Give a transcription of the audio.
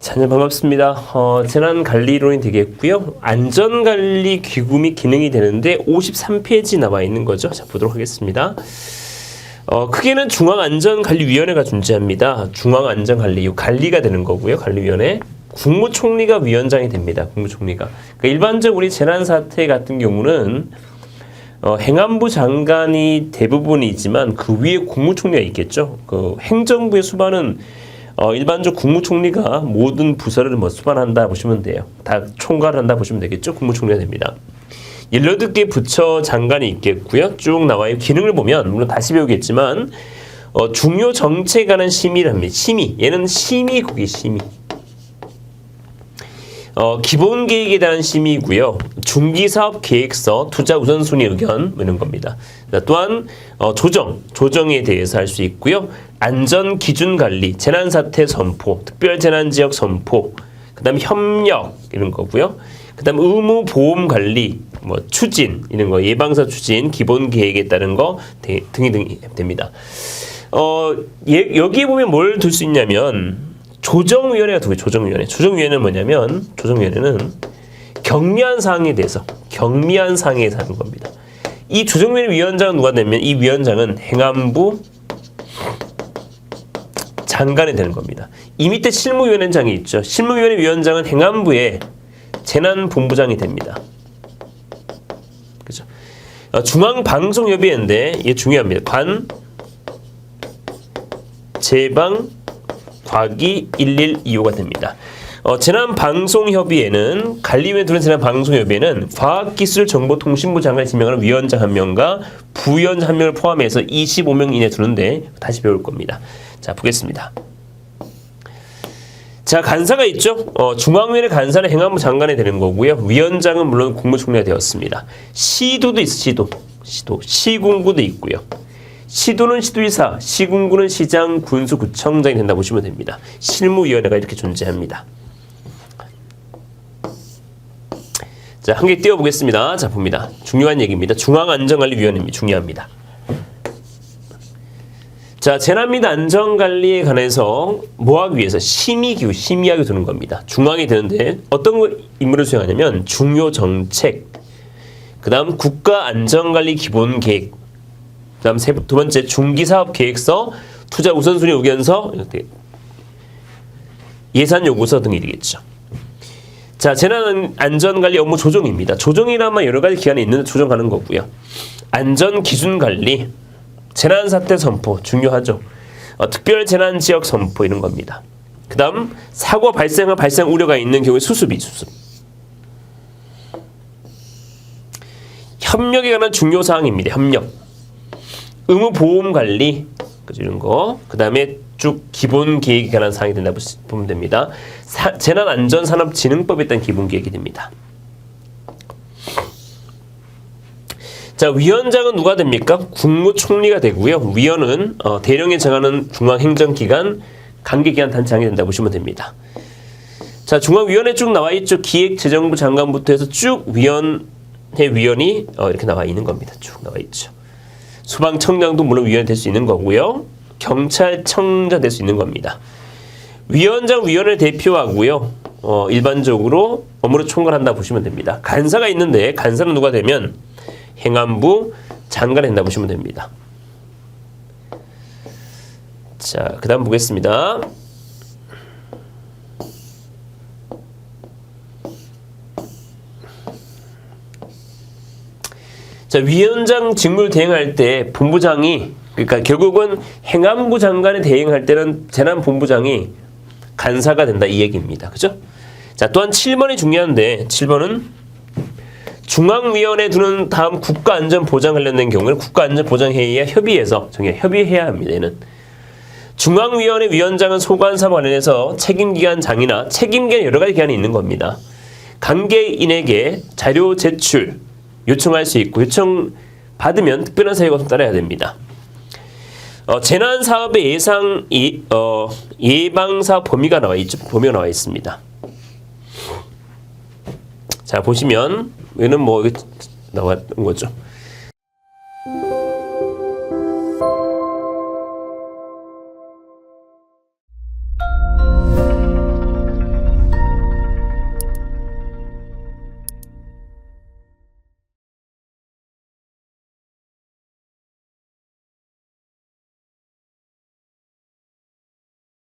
자녀 반갑습니다. 재난관리론이 되겠고요. 안전관리 기구 및 기능이 되는데 53페이지 나와 있는 거죠. 자, 보도록 하겠습니다. 크게는 중앙안전관리위원회가 존재합니다. 중앙안전관리, 관리가 되는 거고요. 관리위원회. 국무총리가 위원장이 됩니다. 국무총리가. 그러니까 일반적 우리 재난사태 같은 경우는 행안부 장관이 대부분이지만 그 위에 국무총리가 있겠죠. 그 행정부의 수반은 일반적 국무총리가 모든 부서를 수반한다 보시면 돼요. 다 총괄한다 보시면 되겠죠. 국무총리가 됩니다. 18개 부처 장관이 있겠고요. 쭉 나와요. 기능을 보면 물론 다시 배우겠지만 중요 정책에 관한 심의를 합니다. 심의. 얘는 심의국이 심의. 기본 계획에 대한 심의고요. 중기사업 계획서, 투자 우선순위 의견 이런 겁니다. 또한 조정에 대해서 할 수 있고요. 안전 기준 관리, 재난사태 선포, 특별재난지역 선포, 그다음 협력 이런 거고요. 그다음 의무 보험 관리, 추진 이런 거, 예방사 추진, 기본 계획에 따른 거 등이 됩니다. 여기에 보면 뭘 둘 수 있냐면 조정위원회가 두 개. 조정위원회는 뭐냐면 조정위원회는 경미한 사항에 대해서 하는 겁니다. 이 조정위원회 위원장은 누가 되면 이 위원장은 행안부 장관이 되는 겁니다. 이 밑에 실무위원회장이 있죠. 실무위원회 위원장은 행안부의 재난본부장이 됩니다. 그죠? 중앙방송협의회인데 이게 중요합니다. 재방 과기 1125가 됩니다. 재난방송협의회는 관리위원회 두는 재난방송협의회는 과학기술정보통신부 장관이 지명하는 위원장 1명과 부위원장 1명을 포함해서 25명 이내 두는데 다시 배울 겁니다. 자, 보겠습니다. 자, 간사가 있죠. 중앙위원회 간사는 행안부 장관이 되는 거고요. 위원장은 물론 국무총리가 되었습니다. 시도도 있어. 시군구도 있고요. 시도는 시도지사, 시군구는 시장, 군수, 구청장이 된다 보시면 됩니다. 실무위원회가 이렇게 존재합니다. 자, 한 개 띄워보겠습니다. 자, 봅니다. 중요한 얘기입니다. 중앙안전관리위원회입니다. 중요합니다. 자, 재난 및 안전관리에 관해서 뭐하기 위해서 심의하게 두는 겁니다. 중앙이 되는데 어떤 임무를 수행하냐면 중요 정책, 그 다음 국가안전관리 기본계획, 그 다음 두 번째 중기사업 계획서, 투자 우선순위 의견서, 예산 요구서 등이 되겠죠. 자, 재난안전관리 업무 조정입니다. 조정이라면 여러 가지 기관이 있는데 조정하는 거고요. 안전기준관리, 재난사태 선포 중요하죠. 특별재난지역 선포 이런 겁니다. 그 다음 사고 발생 우려가 있는 경우에 수습. 협력에 관한 중요사항입니다. 협력. 의무보험관리 이런 거. 그 다음에 쭉 기본계획에 관한 사항이 된다 보면 됩니다. 재난안전산업진흥법에 따른 기본계획이 됩니다. 자, 위원장은 누가 됩니까? 국무총리가 되고요. 위원은 대령에 정하는 중앙행정기관, 관계기관 단체장이 된다 보시면 됩니다. 자, 중앙위원회 쭉 나와 있죠. 기획재정부 장관부터 해서 쭉 위원이 이렇게 나와 있는 겁니다. 쭉 나와 있죠. 소방청장도 물론 위원이 될 수 있는 거고요. 경찰청장 될 수 있는 겁니다. 위원장 위원을 대표하고요. 일반적으로 업무를 총괄한다 보시면 됩니다. 간사가 있는데 간사는 누가 되면 행안부 장관이 된다 보시면 됩니다. 자, 그 다음 보겠습니다. 자, 위원장 직무를 대행할 때 본부장이, 그러니까 결국은 행안부 장관이 대행할 때는 재난본부장이 간사가 된다 이 얘기입니다. 그죠? 자, 또한 7번이 중요한데 7번은 중앙위원회 두는 다음 국가안전보장 관련된 경우는 국가안전보장회의와 협의해야 합니다. 얘는 중앙위원회 위원장은 소관사와 관련해서 책임기관장이나 책임기관 여러 가지 기관이 있는 겁니다. 관계인에게 자료 제출 요청할 수 있고 요청 받으면 특별한 사유가 따라야 됩니다. 재난사업의 예방사업 범위가 나와 있습니다. 자, 보시면 얘는 나왔던 거죠.